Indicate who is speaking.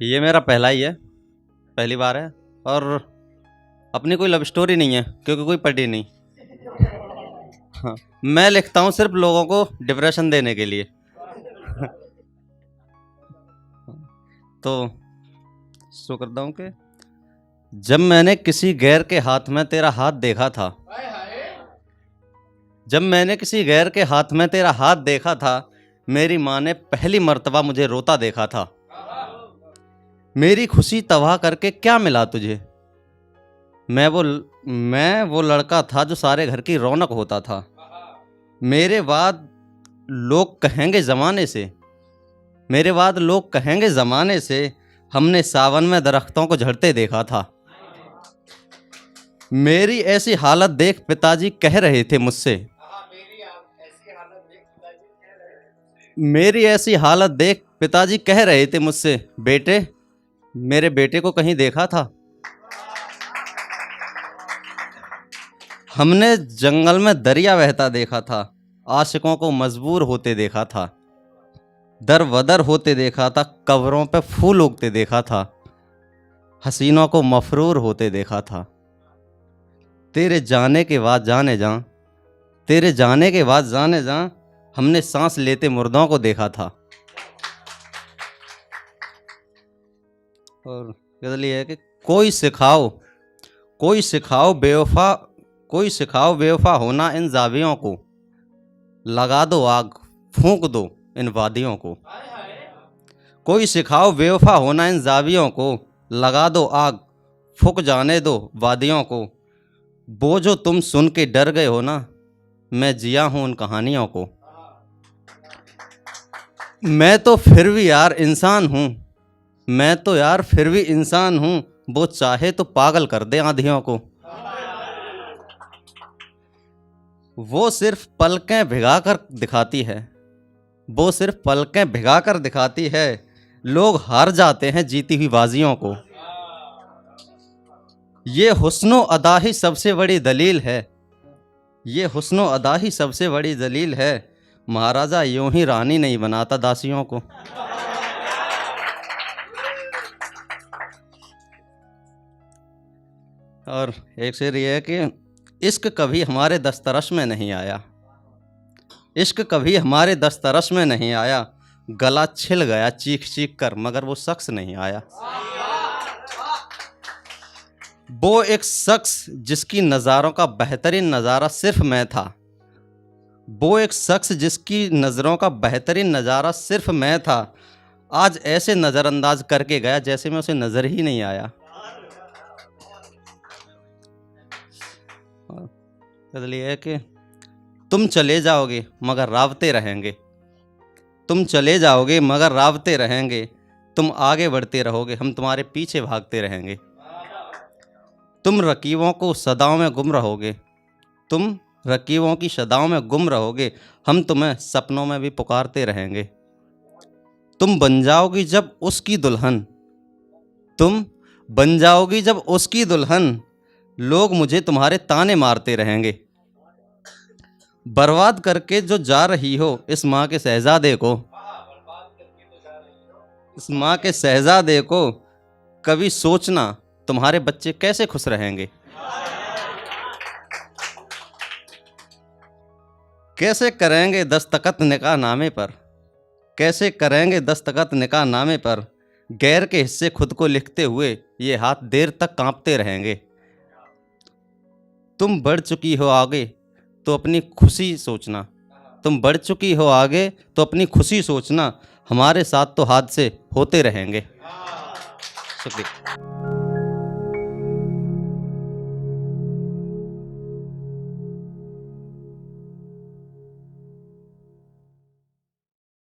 Speaker 1: ये मेरा पहला ही है, पहली बार है। और अपनी कोई लव स्टोरी नहीं है क्योंकि कोई पढ़ी नहीं। हाँ, मैं लिखता हूँ सिर्फ लोगों को डिप्रेशन देने के लिए। तो शुरू करता हूँ कि जब मैंने किसी गैर के हाथ में तेरा हाथ देखा था, जब मैंने किसी गैर के हाथ में तेरा हाथ देखा था, मेरी माँ ने पहली मर्तबा मुझे रोता देखा था। मेरी खुशी तबाह करके क्या मिला तुझे? मैं वो लड़का था जो सारे घर की रौनक होता था। मेरे बाद लोग कहेंगे ज़माने से, मेरे बाद लोग कहेंगे ज़माने से, हमने सावन में दरख्तों को झड़ते देखा था। मेरी ऐसी हालत देख पिताजी कह रहे थे मुझसे, मेरी ऐसी हालत देख पिताजी कह रहे थे मुझसे, बेटे मेरे बेटे को कहीं देखा था? हमने जंगल में दरिया बहता देखा था, आशिकों को मजबूर होते देखा था, दर बदर होते देखा था, कब्रों पे फूल उगते देखा था, हसीनों को मफरूर होते देखा था। तेरे जाने के बाद जाने जा, तेरे जाने के बाद जाने जा, हमने सांस लेते मुर्दों को देखा था। और गजल ये है कि कोई सिखाओ, कोई सिखाओ बेवफा, कोई सिखाओ बेवफा होना इन जावियों को, लगा दो आग फूंक दो इन वादियों को। कोई सिखाओ बेवफा होना इन जावियों को, लगा दो आग फूंक जाने दो वादियों को। वो जो तुम सुन के डर गए हो ना, मैं जिया हूं उन कहानियों को। मैं तो फिर भी यार इंसान हूं, मैं तो यार फिर भी इंसान हूं, वो चाहे तो पागल कर दे आंधियों को। वो सिर्फ पलकें भिगाकर दिखाती है, वो सिर्फ पलकें भिगाकर दिखाती है, लोग हार जाते हैं जीती हुई बाजियों को। ये हुस्नो अदा ही सबसे बड़ी दलील है, ये हुस्नो अदा ही सबसे बड़ी दलील है, महाराजा यूं ही रानी नहीं बनाता दासियों को। और एक शेर ये है कि इश्क कभी हमारे दस्तरस में नहीं आया, इश्क कभी हमारे दस्तरस में नहीं आया, गला छिल गया चीख चीख कर मगर वो शख्स नहीं आया। वो एक शख्स जिसकी नज़ारों का बेहतरीन नज़ारा सिर्फ मैं था, वो एक शख्स जिसकी नज़रों का बेहतरीन नज़ारा सिर्फ मैं था, आज ऐसे नज़रअंदाज करके गया जैसे मैं उसे नज़र ही नहीं आया। ये है कि तुम चले जाओगे मगर रावते रहेंगे, तुम चले जाओगे मगर रावते रहेंगे, तुम आगे बढ़ते रहोगे हम तुम्हारे पीछे भागते रहेंगे। तुम रकीबों को सदाओं में गुम रहोगे, तुम रकीबों की सदाओं में गुम रहोगे, हम तुम्हें सपनों में भी पुकारते रहेंगे। तुम बन जाओगी जब उसकी दुल्हन, तुम बन जाओगी जब उसकी दुल्हन, लोग मुझे तुम्हारे ताने मारते रहेंगे। बर्बाद करके जो जा रही हो इस माँ के शहजादे को, इस माँ के शहजादे को, कभी सोचना तुम्हारे बच्चे कैसे खुश रहेंगे। कैसे करेंगे दस्तखत निकाह नामे पर, कैसे करेंगे दस्तखत निकाह नामे पर, गैर के हिस्से खुद को लिखते हुए ये हाथ देर तक कांपते रहेंगे। तुम बढ़ चुकी हो आगे तो अपनी खुशी सोचना, तुम बढ़ चुकी हो आगे तो अपनी खुशी सोचना, हमारे साथ तो हादसे होते रहेंगे। शुक्रिया।